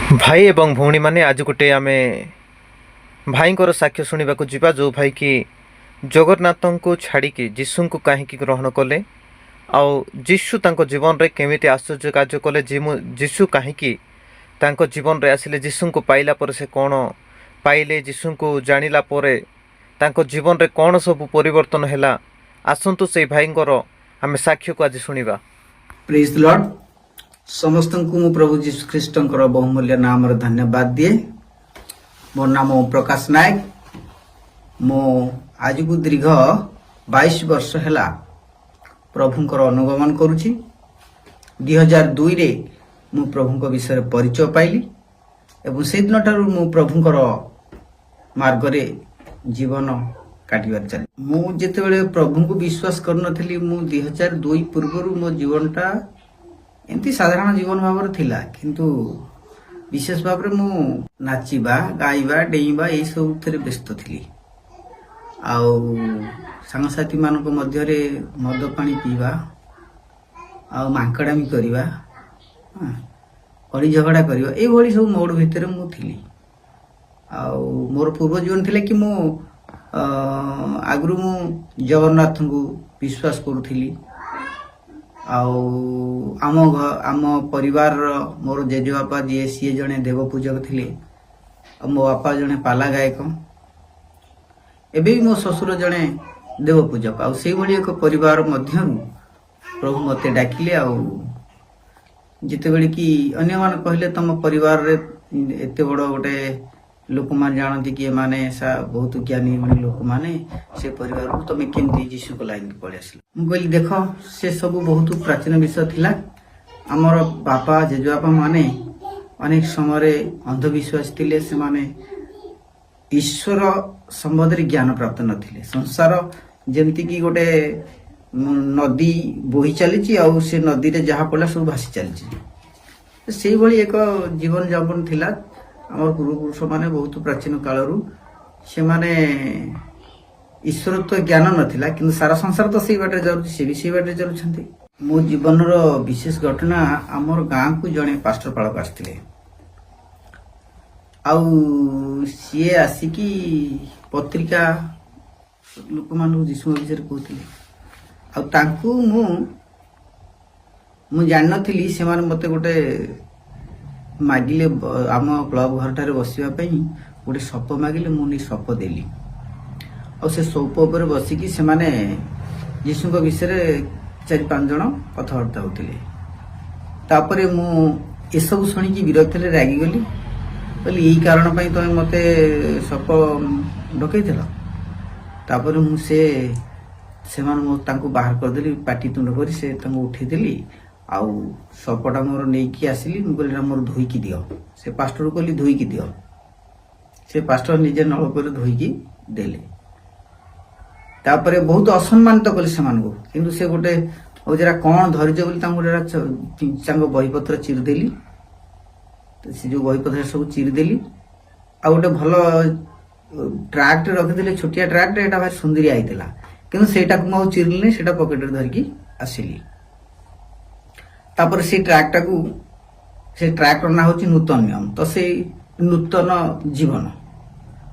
भाई एवं भौणी माने आज गोटे आमे भाईंकर साक्ष्य शुणा जा जो भाई कि जगन्नाथ को छाड़ी जीशु को कहीं ग्रहण कले आउ जीशु तांको जीवन रे केमिति आश्चर्य कार्य कले जीशु कहीं जीवन रे आसिले जीशु को पाइला पर से कौन पाइले जीशु को जानिला परे तांको जीवन रे कौन सब परिवर्तन हैला आसंतु से भाईंकर आमे साक्ष्य को आज शुणा। Praise the Lord. समस्त को मु प्रभु जीशु ख्रीस्ट बहुमूल्य नाम धन्यवाद दिए। मो नाम प्रकाश नायक। मो आज को दीर्घ 22 वर्ष है प्रभुंकर अनुगमन करुछि। 2002 रे मु प्रभुंक विषय परिचय पाइली एवं से दिन ठारू मु प्रभुंकर मार्ग रे जीवन काटिबार चली। मु जेतेबेले प्रभु को विश्वास करनथली मु 2002 पूर्व मो जीवनटा एमती साधारण जीवन भाव थिला, किंतु विशेष भाव में मु नाचिबा गाइबा डेइबा ए सब थरे व्यस्त थिली। आउ सांगसाथी मानक मध्य रे मद पानी पीबा आउ मांकड़ामी करिबा कड़ी झगड़ा करिबा ए भली सब मोड भितर मु थिली। आउ मोर पूर्व जीवन थिले कि मु आगरु मु जगन्नाथ को विश्वास करूथिली। आम परिवार मोर जेजे बापा जी सी जड़े देव पूजक थे, मो बापा जड़े पाला गायक, एवं मो ससुर जड़े देव पूजक। से एक परिवार मध्य प्रभु मत डाकिले। जिते बड़े कि अन्य मान कहले तुम परिवार रे एते बड़ गोटे लोक मान जानती कि माने सा बहुत ज्ञानी लोक माने से परिवार को तुम केमती जीशु को लाइन पड़े आस। मुझे देख से सब बहुत प्राचीन विषय थिला। आमर बापा जेजेबापा माने अनेक समय अंधविश्वास थिले। से माने ईश्वर संबंध में ज्ञान प्राप्त नथिले। संसार जेमती कि गोटे नदी बोही चली से नदी रे जहाँ पड़ा सब भासी चली। से भली एक जीवन यापन थिला। आम पूर्वपुरुष माने बहुत प्राचीन कालरू से माने ईश्वर तो ज्ञान नथिला, किंतु सारा संसार तो सही बाटे जाउछि, से भी सही बाटे चलुछंती। मो जीवन रो विशेष घटना आमर गाँ को जड़े पास्टर पालक आसथिले। आउ सीए आसिकी पत्रिका लोक मान जीशु विषय कहथिले। आउ तांकू मु जान नथिली से माने मते गोटे मागिले आम क्लब घर ठारे बसिबा पई गोटे सप मागिले। मुझे सप देली और से सप उपर बसिकी से माने जीशु को विषय 4-5 जन कथबार्ता होते। तापर मु ए सब शुणी विरक्त रागिगली। कहली यही कारण पाई तुम मते सप डकई। तापर मुझे बाहर करदेली पाटी तुंड कर से उठेदेली। आउ सपटा मोर नहीं आसिली। मुझे मोर धोईकी दियो। से पास्टर कहली धोईकी दियो। से पास्टर निजे नलक धोईकी देले। तापरे बहुत असम्मानित कले से किंतु से गोटे जरा कौन धैर्य बोली बहीपत्र चिरदेली। से जो बहीपत्र सब चिरदेली। आ गोटे भल ट्राक्ट रखिदे छोटिया ट्राक्ट एटा भारी सुंदरिया आईला, किंतु सेटा को चिरली सेटा पकेट धरिकी आसिली। तापर से ट्राक्टर ना हूँ नूतन नियम, तो से नूतन जीवन।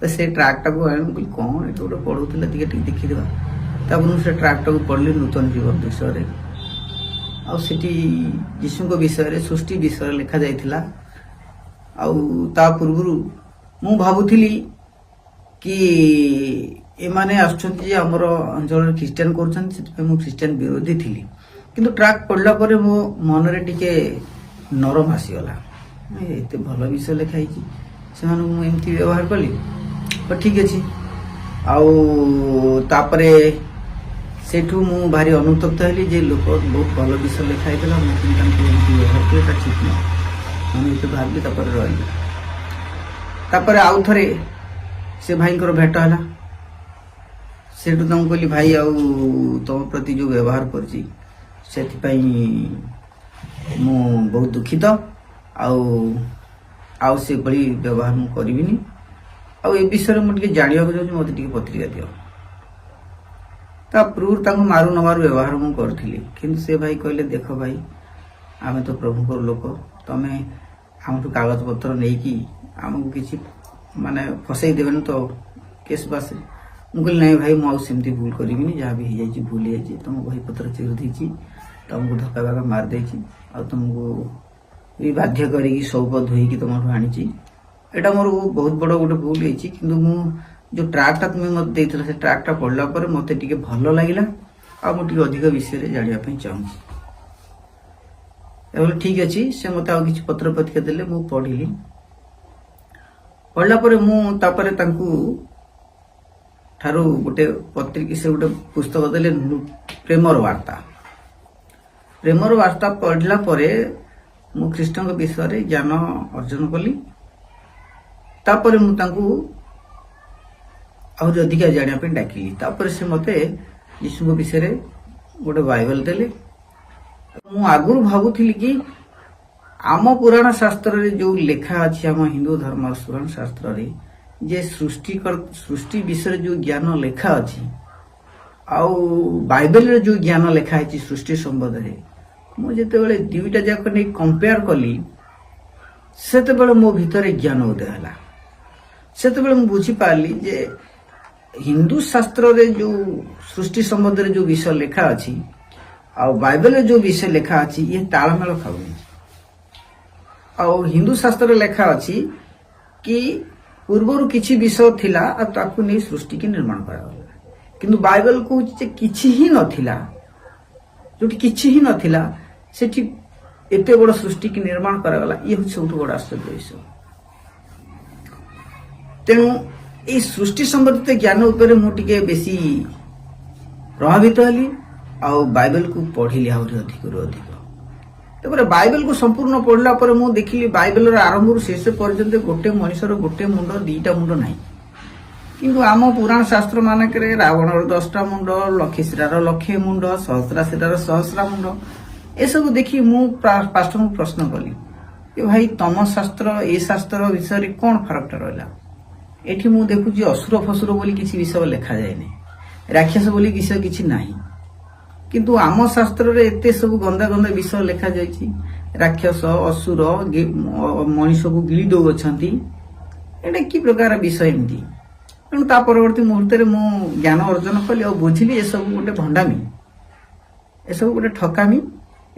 तो से ट्राक्टर को आनी कौन ये गोटे पढ़ूला देखीदेवा। तापर से ट्राक्टर को पढ़ली नूतन जीवन विषय। आठी जीशु विषय सृष्टि विषय लिखा जाइथिला। ता पूर्व मु भावुथिली कि एमाने आछंती हमर अंचल ख्रिस्टियन कर ख्रिस्टियन विरोधी थी, किंतु ट्राक पढ़ला पर मो मन रे टिके नरम आसीगला। एते भल विषय लिखाई से एमती व्यवहार कली तो ठीक अच्छे। आउे सेठू मु भारी अनुतप्त हेली जे लोक बहुत भल विषय लिखाई व्यवहार किया ठीक ना मुझे भाविली। रही आउ थे से भाई भेट है। सेठू तुम कहली भाई आउ तुम प्रति जो व्यवहार कर बहुत दुखित। आउ से भली व्यवहार मु करिविनी। ए विषय मुझे जाना मत पत्रिका दियो। ता पूर्व मारू न मारू व्यवहार मु करी, किंतु से भाई कहले देख भाई आमे तो प्रभुकर लोक, तमें ଆମଠୁ କାଗଜପତ୍ର ନେଇକି ଆମକୁ କିଛି ମାନେ ଫସେଇ ଦେବେନି ତ କେସ୍ ବାସ୍। ମୁଁ କହିଲି ନାଇଁ ଭାଇ, ମୁଁ ଆଉ ସେମିତି ଭୁଲ କରିବିନି, ଯାହା ବି ହେଇଯାଇଛି ଭୁଲ ହେଇଯାଇଛି। ତମ ବହିପତ୍ର ଚିରି ଦେଇଛି, ତମକୁ ଧକ୍କା ବାକା ମାରି ଦେଇଛି, ଆଉ ତମକୁ ବି ବାଧ୍ୟ କରିକି ସୌପ ଧୋଇକି ତମଠୁ ଆଣିଛି। ଏଇଟା ମୋର ବହୁତ ବଡ଼ ଗୋଟେ ଭୁଲ ହେଇଛି, କିନ୍ତୁ ମୁଁ ଯୋଉ ଟ୍ରାକ୍ଟଟା ତୁମେ ମୋତେ ଦେଇଥିଲ, ସେ ଟ୍ରାକ୍ଟଟା ପଢ଼ିଲା ପରେ ମୋତେ ଟିକେ ଭଲ ଲାଗିଲା, ଆଉ ମୁଁ ଟିକେ ଅଧିକ ବିଷୟରେ ଜାଣିବା ପାଇଁ ଚାହୁଁଛି। ତାହେଲେ ଠିକ୍ ଅଛି, ସେ ମୋତେ ଆଉ କିଛି ପତ୍ର ପତ୍ରିକା ଦେଲେ, ମୁଁ ପଢ଼ିଲି। ପଢ଼ିଲା ପରେ ମୁଁ ତାପରେ ତାଙ୍କୁ ଠାରୁ ଗୋଟେ ପତ୍ରିକା, ସେ ଗୋଟେ ପୁସ୍ତକ ଦେଲେ, ପ୍ରେମର ବାର୍ତ୍ତା। ପ୍ରେମର ବାର୍ତ୍ତା ପଢ଼ିଲା ପରେ ମୁଁ ଖ୍ରୀଷ୍ଟଙ୍କ ବିଷୟରେ ଜ୍ଞାନ ଅର୍ଜନ କଲି। ତାପରେ ମୁଁ ତାଙ୍କୁ ଆହୁରି ଅଧିକା ଜାଣିବା ପାଇଁ ଡାକିଲି। ତାପରେ ସେ ମୋତେ ଯୀଶୁଙ୍କ ବିଷୟରେ ଗୋଟେ ବାଇବେଲ ଦେଲେ। ମୁଁ ଆଗରୁ ଭାବୁଥିଲି କି ଆମ ପୁରାଣ ଶାସ୍ତ୍ରରେ ଯୋଉ ଲେଖା ଅଛି, ଆମ ହିନ୍ଦୁ ଧର୍ମର ପୁରାଣ ଶାସ୍ତ୍ରରେ ଯେ ସୃଷ୍ଟି ବିଷୟରେ ଯୋଉ ଜ୍ଞାନ ଲେଖା ଅଛି, ଆଉ ବାଇବେଲରେ ଯୋଉ ଜ୍ଞାନ ଲେଖା ହେଇଛି ସୃଷ୍ଟି ସମ୍ବନ୍ଧରେ, ମୁଁ ଯେତେବେଳେ ଦୁଇଟା ଯାକ ନେଇ କମ୍ପେୟାର କଲି, ସେତେବେଳେ ମୋ ଭିତରେ ଜ୍ଞାନ ଉଦୟ ହେଲା। ସେତେବେଳେ ମୁଁ ବୁଝିପାରିଲି ଯେ ହିନ୍ଦୁ ଶାସ୍ତ୍ରରେ ଯୋଉ ସୃଷ୍ଟି ସମ୍ବନ୍ଧରେ ଯୋଉ ବିଷୟ ଲେଖା ଅଛି, ଆଉ ବାଇବେଲରେ ଯୋଉ ବିଷୟ ଲେଖା ଅଛି, ଇଏ ତାଳମେଳ ଖାଉନି। ଆଉ ହିନ୍ଦୁ ଶାସ୍ତ୍ରରେ ଲେଖା ଅଛି କି ପୂର୍ବରୁ କିଛି ବିଷୟ ଥିଲା, ଆଉ ତାକୁ ନେଇ ସୃଷ୍ଟିକି ନିର୍ମାଣ କରାଗଲା। କିନ୍ତୁ ବାଇବେଲ କହୁଛି ଯେ କିଛି ହିଁ ନଥିଲା। ଯୋଉଠି କିଛି ହିଁ ନଥିଲା, ସେଠି ଏତେ ବଡ଼ ସୃଷ୍ଟିକି ନିର୍ମାଣ କରାଗଲା। ଇଏ ହେଉଛି ସବୁଠୁ ବଡ଼ ଆଶ୍ଚର୍ଯ୍ୟ ବିଷୟ। ତେଣୁ এই ସୃଷ୍ଟି ସମ୍ବନ୍ଧିତ ଜ୍ଞାନ ଉପରେ ମୁଁ ଟିକେ ବେଶୀ ପ୍ରଭାବିତ ହେଲି, ଆଉ ବାଇବେଲକୁ ପଢ଼ିଲି ଆହୁରି ଅଧିକରୁ ଅଧିକ। ତାପରେ ବାଇବେଲକୁ ସମ୍ପୂର୍ଣ୍ଣ ପଢ଼ିଲା ପରେ ମୁଁ ଦେଖିଲି ବାଇବେଲର ଆରମ୍ଭରୁ ଶେଷ ପର୍ଯ୍ୟନ୍ତ ଗୋଟେ ମଣିଷର ଗୋଟେ ମୁଣ୍ଡ, ଦିଟା ମୁଣ୍ଡ ନାହିଁ। କିନ୍ତୁ ଆମ ପୁରାଣ ଶାସ୍ତ୍ର ମାନଙ୍କରେ ରାବଣର 10ଟା ମୁଣ୍ଡ, ଲକ୍ଷୀଶିରାର ଲକ୍ଷେ ମୁଣ୍ଡ, ସହସ୍ରାଶିରାର ସହସ୍ରା ମୁଣ୍ଡ, ଏସବୁ ଦେଖି ମୁଁ ପାଷ୍ଟରଙ୍କୁ ପ୍ରଶ୍ନ କଲି ଯେ ଭାଇ, ତମ ଶାସ୍ତ୍ର ଏ ଶାସ୍ତ୍ର ବିଷୟରେ କ'ଣ ଫରକଟା ରହିଲା? ଏଠି ମୁଁ ଦେଖୁଛି ଅସୁର ଫସୁର ବୋଲି କିଛି ବିଷୟ ଲେଖାଯାଏନି, ରାକ୍ଷସ ବୋଲି ବିଷୟ କିଛି ନାହିଁ। କିନ୍ତୁ ଆମ ଶାସ୍ତ୍ରରେ ଏତେ ସବୁ ଗନ୍ଦା ଗନ୍ଦା ବିଷୟ ଲେଖାଯାଇଛି। ରାକ୍ଷସ, ଅସୁର, ମଣିଷକୁ ଗିଳି ଦେଉଅଛନ୍ତି। ଏଇଟା କି ପ୍ରକାର ବିଷୟ ଏମିତି? ତେଣୁ ତା ପରବର୍ତ୍ତୀ ମୁହୂର୍ତ୍ତରେ ମୁଁ ଜ୍ଞାନ ଅର୍ଜନ କଲି, ଆଉ ବୁଝିଲି ଏସବୁ ଗୋଟେ ଭଣ୍ଡାମି, ଏସବୁ ଗୋଟେ ଠକାମି।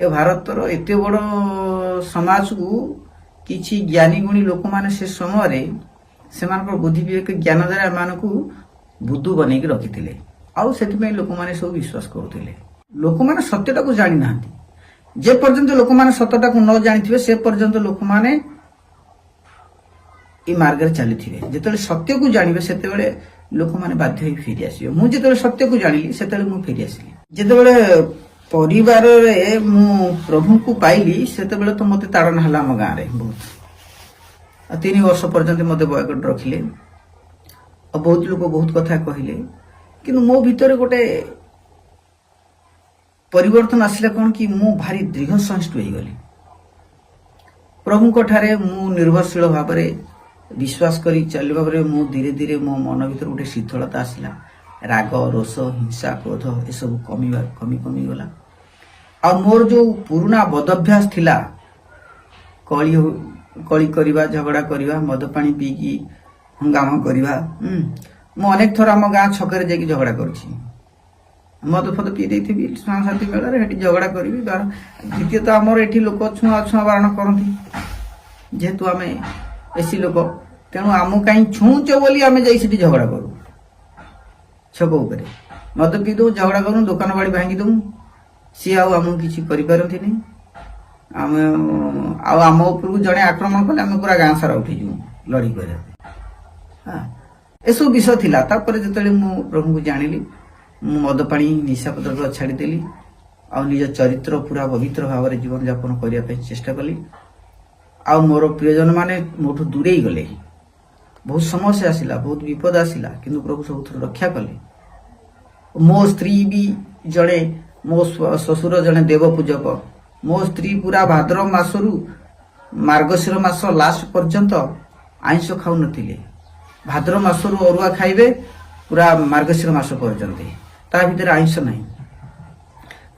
ଏ ଭାରତର ଏତେ ବଡ଼ ସମାଜକୁ କିଛି ଜ୍ଞାନୀ ଗୁଣୀ ଲୋକମାନେ ସେ ସମୟରେ ସେମାନଙ୍କର ବୁଦ୍ଧି ବିବେକ ଜ୍ଞାନ ଦ୍ୱାରା ଏମାନଙ୍କୁ ବୁଦ୍ଧୁ ବନେଇକି ରଖିଥିଲେ, ଆଉ ସେଥିପାଇଁ ଲୋକମାନେ ସବୁ ବିଶ୍ୱାସ କରୁଥିଲେ। ଲୋକମାନେ ସତ୍ୟଟାକୁ ଜାଣିନାହାନ୍ତି। ଯେ ପର୍ଯ୍ୟନ୍ତ ଲୋକମାନେ ସତ୍ୟଟାକୁ ନ ଜାଣିଥିବେ, ସେ ପର୍ଯ୍ୟନ୍ତ ଲୋକମାନେ এই ମାର୍ଗରେ ଚାଲିଥିବେ। ଯେତେବେଳେ ସତ୍ୟକୁ ଜାଣିବେ, ସେତେବେଳେ ଲୋକମାନେ ବାଧ୍ୟ ହୋଇ ଫେରି ଆସିବେ। ମୁଁ ଯେତେବେଳେ ସତ୍ୟକୁ ଜାଣିଲି, ସେତେବେଳେ ମୁଁ ଫେରି ଆସିଲି। ଯେତେବେଳେ ପରିବାରରେ ମୁଁ ପ୍ରଭୁଙ୍କୁ ପାଇଲି, ସେତେବେଳେ ତ ମୋତେ ତାଡ଼ନା ହେଲା ଆମ ଗାଁରେ ବହୁତ। 3 ବର୍ଷ ପର୍ଯ୍ୟନ୍ତ ମୋତେ ବୟକଟ ରଖିଲେ, ଆଉ ବହୁତ ଲୋକ ବହୁତ କଥା କହିଲେ। କିନ୍ତୁ ମୋ ଭିତରେ ଗୋଟେ ପରିବର୍ତ୍ତନ ଆସିଲା। କ'ଣ କି, ମୁଁ ଭାରି ଦୃଢ଼ ସହିଷ୍ଣୁ ହେଇଗଲି। ପ୍ରଭୁଙ୍କ ଠାରେ ମୁଁ ନିର୍ଭରଶୀଳ ଭାବରେ ବିଶ୍ୱାସ କରି ଚାଲିବା ପରେ ମୁଁ ଧୀରେ ଧୀରେ ମୋ ମନ ଭିତରେ ଗୋଟେ ଶୀତଳତା ଆସିଲା। ରାଗ, ରୋଷ, ହିଂସା, କ୍ରୋଧ ଏସବୁ କମିଗଲା। ଆଉ ମୋର ଯୋଉ ପୁରୁଣା ବଦଭ୍ୟାସ ଥିଲା, କଳି କରିବା, ଝଗଡ଼ା କରିବା, ମଦ ପାଣି ପିଇକି ହଙ୍ଗାମା କରିବା, ମୁଁ ଅନେକ ଥର ଆମ ଗାଁ ଛକରେ ଯାଇକି ଝଗଡ଼ା କରୁଛି। ମଦ ଫଦ ପିଇ ଦେଇଥିବି ସାଙ୍ଗସାଥି ମେଳରେ, ସେଠି ଝଗଡ଼ା କରିବି। ଦ୍ୱିତୀୟତଃ ଆମର ଏଠି ଲୋକ ଛୁଆଁ ବାରଣ କରନ୍ତି, ଯେହେତୁ ଆମେ ବେଶୀ ଲୋକ, ତେଣୁ ଆମକୁ କାହିଁ ଛୁଉଁଛ ବୋଲି ଆମେ ଯାଇ ସେଠି ଝଗଡ଼ା କରୁ। ଛକ ଉପରେ ମଦ ପିଇ ଦେଉ, ଝଗଡ଼ା କରୁ, ଦୋକାନ ବାଡ଼ି ଭାଙ୍ଗି ଦେଉ। ସିଏ ଆଉ ଆମକୁ କିଛି କରିପାରନ୍ତିନି। ଆମେ ଆଉ ଆମ ଉପରକୁ ଜଣେ ଆକ୍ରମଣ କଲେ ଆମେ ପୁରା ଗାଁ ସାରା ଉଠିଯିବୁ ଲଢ଼ି କରିବା ପାଇଁ। ଏସବୁ ବିଷୟ ଥିଲା। ତାପରେ ଯେତେବେଳେ ମୁଁ ପ୍ରଭୁଙ୍କୁ ଜାଣିଲି, ମୁଁ ମଦ ପାଣି ନିଶା ପଦ୍ରବ୍ୟ ଛାଡ଼ିଦେଲି, ଆଉ ନିଜ ଚରିତ୍ର ପୁରା ପବିତ୍ର ଭାବରେ ଜୀବନଯାପନ କରିବା ପାଇଁ ଚେଷ୍ଟା କଲି। ଆଉ ମୋର ପ୍ରିୟଜନ ମାନେ ମୋଠୁ ଦୂରେଇ ଗଲେ। ବହୁତ ସମସ୍ୟା ଆସିଲା, ବହୁତ ବିପଦ ଆସିଲା, କିନ୍ତୁ ପ୍ରଭୁ ସବୁଥିରୁ ରକ୍ଷା କଲେ। ମୋ ସ୍ତ୍ରୀ ବି ଜଣେ, ମୋ ଶ୍ୱଶୁର ଜଣେ ଦେବ ପୂଜକ। ମୋ ସ୍ତ୍ରୀ ପୁରା ଭାଦ୍ର ମାସରୁ ମାର୍ଗଶିର ମାସ ଲାଷ୍ଟ ପର୍ଯ୍ୟନ୍ତ ଆଇଁଷ ଖାଉନଥିଲେ। ଭାଦ୍ର ମାସରୁ ଅରୁଆ ଖାଇବେ ପୁରା ମାର୍ଗଶିର ମାସ ପର୍ଯ୍ୟନ୍ତ, ତା ଭିତରେ ଆଇଁଷ ନାହିଁ।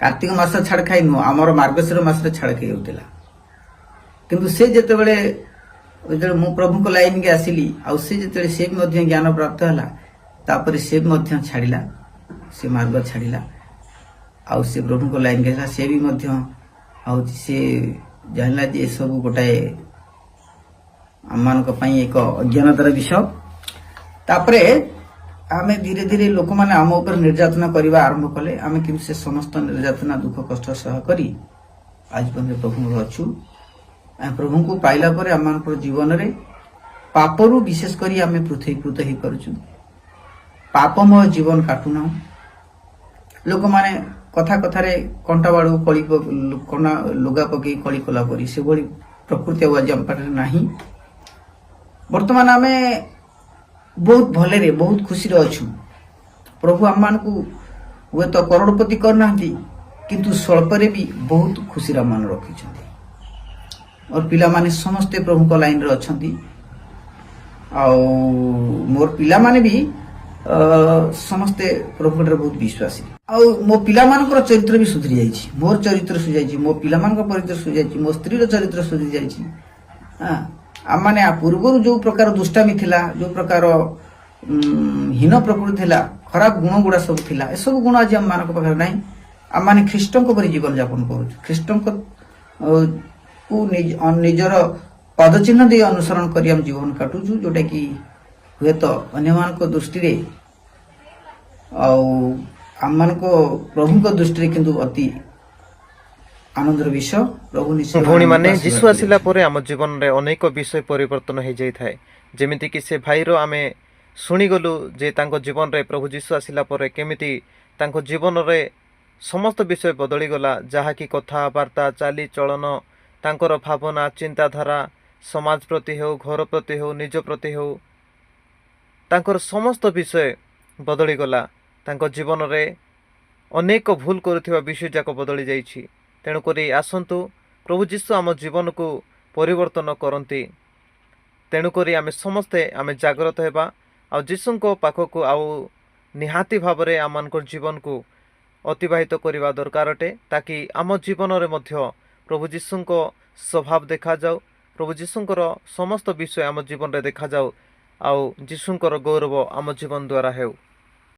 କାର୍ତ୍ତିକ ମାସ ଛାଡ଼ ଖାଇ ନୁହଁ, ଆମର ମାର୍ଗଶିର ମାସରେ ଛାଡ଼ ଖାଇ ହେଉଥିଲା। କିନ୍ତୁ ସେ ଯେତେବେଳେ ମୁଁ ପ୍ରଭୁଙ୍କ ଲାଇନ୍କେ ଆସିଲି ଆଉ ସେ ଯେତେବେଳେ ସେ ବି ମଧ୍ୟ ଜ୍ଞାନ ପ୍ରାପ୍ତ ହେଲା ତାପରେ ସେ ବି ମଧ୍ୟ ଛାଡ଼ିଲା, ସେ ମାର୍ଗ ଛାଡ଼ିଲା ଆଉ ସେ ପ୍ରଭୁଙ୍କ ଲାଇନ୍କେ ଆସିଲା। ସେ ବି ମଧ୍ୟ ହେଉଛି ସେ ଜାଣିଲା ଯେ ଏସବୁ ଗୋଟାଏ ଆମମାନଙ୍କ ପାଇଁ ଏକ ଅଜ୍ଞାନତାର ବିଷୟ। ତାପରେ ଆମେ ଧୀରେ ଧୀରେ ଲୋକମାନେ ଆମ ଉପରେ ନିର୍ଯାତନା କରିବା ଆରମ୍ଭ କଲେ। ଆମେ କିନ୍ତୁ ସେ ସମସ୍ତ ନିର୍ଯାତନା ଦୁଃଖ କଷ୍ଟ ସହ କରି ଆଜି ପର୍ଯ୍ୟନ୍ତ ପ୍ରଭୁଙ୍କର ଅଛୁ। ଆମେ ପ୍ରଭୁଙ୍କୁ ପାଇଲା ପରେ ଆମମାନଙ୍କର ଜୀବନରେ ପାପରୁ ବିଶେଷ କରି ଆମେ ପୃଥକୀକୃତ ହେଇପାରୁଛୁ। ପାପମୟ ଜୀବନ କାଟୁନାହୁଁ। ଲୋକମାନେ କଥା କଥାରେ କଣ୍ଟା ବାଡ଼ୁ କଳି ଲୁଗା ପକେଇ କଳି କଲା ପରି ସେଭଳି ପ୍ରକୃତି ଆଉ ଆଜି ଆମ ପାଖରେ ନାହିଁ। ବର୍ତ୍ତମାନ ଆମେ ବହୁତ ଭଲରେ ବହୁତ ଖୁସିରେ ଅଛୁ। ପ୍ରଭୁ ଆମମାନଙ୍କୁ ହୁଏତ କରୋଡ଼ପତି କରିନାହାନ୍ତି କିନ୍ତୁ ସ୍ୱଳ୍ପରେ ବି ବହୁତ ଖୁସିରେ ଆମମାନ ରଖିଛନ୍ତି। ମୋର ପିଲାମାନେ ସମସ୍ତେ ପ୍ରଭୁଙ୍କ ଲାଇନ୍ରେ ଅଛନ୍ତି ଆଉ ମୋର ପିଲାମାନେ ବି ସମସ୍ତେ ପ୍ରଭୁଙ୍କଠାରେ ବହୁତ ବିଶ୍ୱାସୀ। ଆଉ ମୋ ପିଲାମାନଙ୍କର ଚରିତ୍ର ବି ସୁଧୁରି ଯାଇଛି, ମୋର ଚରିତ୍ର ସୁଧରିଯାଇଛି, ମୋ ପିଲାମାନଙ୍କ ଚରିତ୍ର ସୁଧରିଯାଇଛି, ମୋ ସ୍ତ୍ରୀର ଚରିତ୍ର ସୁଧରି ଯାଇଛି। ଆମମାନେ ପୂର୍ବରୁ ଯେଉଁ ପ୍ରକାର ଦୁଷ୍ଟାମି ଥିଲା, ଯେଉଁ ପ୍ରକାର ହୀନ ପ୍ରକୃତି ଥିଲା, ଖରାପ ଗୁଣ ଗୁଡ଼ା ସବୁ ଥିଲା, ଏସବୁ ଗୁଣ ଆଜି ଆମମାନଙ୍କ ପାଖରେ ନାହିଁ। ଆମମାନେ ଖ୍ରୀଷ୍ଟଙ୍କ ପରି ଜୀବନଯାପନ କରୁଛୁ। ଖ୍ରୀଷ୍ଟଙ୍କ ନିଜର ପଦଚିହ୍ନ ଦେଇ ଅନୁସରଣ କରି ଆମେ ଜୀବନ କାଟୁଛୁ, ଯୋଉଟାକି ହୁଏତ ଅନ୍ୟମାନଙ୍କ ଦୃଷ୍ଟିରେ ଆଉ ଆମମାନଙ୍କ ପ୍ରଭୁଙ୍କ ଦୃଷ୍ଟିରେ କିନ୍ତୁ ଅତି ଆନନ୍ଦର ବିଷୟ। ପ୍ରଭୁ ନିଶ୍ଚୟ ଭଉଣୀମାନେ, ଯୀଶୁ ଆସିଲା ପରେ ଆମ ଜୀବନରେ ଅନେକ ବିଷୟ ପରିବର୍ତ୍ତନ ହେଇଯାଇଥାଏ। ଯେମିତିକି ସେ ଭାଇର ଆମେ ଶୁଣିଗଲୁ ଯେ ତାଙ୍କ ଜୀବନରେ ପ୍ରଭୁ ଯୀଶୁ ଆସିଲା ପରେ କେମିତି ତାଙ୍କ ଜୀବନରେ ସମସ୍ତ ବିଷୟ ବଦଳିଗଲା। ଯାହାକି କଥାବାର୍ତ୍ତା, ଚାଲିଚଳନ, ତାଙ୍କର ଭାବନା, ଚିନ୍ତାଧାରା, ସମାଜ ପ୍ରତି ହେଉ, ଘର ପ୍ରତି ହେଉ, ନିଜ ପ୍ରତି ହେଉ, ତାଙ୍କର ସମସ୍ତ ବିଷୟ ବଦଳିଗଲା। ତାଙ୍କ ଜୀବନରେ ଅନେକ ଭୁଲ କରୁଥିବା ବିଷୟ ଯାକ ବଦଳି ଯାଇଛି। ତେଣୁକରି ଆସନ୍ତୁ ପ୍ରଭୁ ଯୀଶୁ ଆମ ଜୀବନକୁ ପରିବର୍ତ୍ତନ କରନ୍ତି। ତେଣୁକରି ଆମେ ସମସ୍ତେ ଜାଗ୍ରତ ହେବା ଆଉ ଯୀଶୁଙ୍କ ପାଖକୁ ଆଉ ନିହାତି ଭାବରେ ଆମମାନଙ୍କର ଜୀବନକୁ ଅତିବାହିତ କରିବା ଦରକାର ଅଟେ, ତାକି ଆମ ଜୀବନରେ ମଧ୍ୟ ପ୍ରଭୁ ଯୀଶୁଙ୍କ ସ୍ୱଭାବ ଦେଖାଯାଉ, ପ୍ରଭୁ ଯୀଶୁଙ୍କର ସମସ୍ତ ବିଷୟ ଆମ ଜୀବନରେ ଦେଖାଯାଉ ଆଉ ଯୀଶୁଙ୍କର ଗୌରବ ଆମ ଜୀବନ ଦ୍ୱାରା ହେଉ।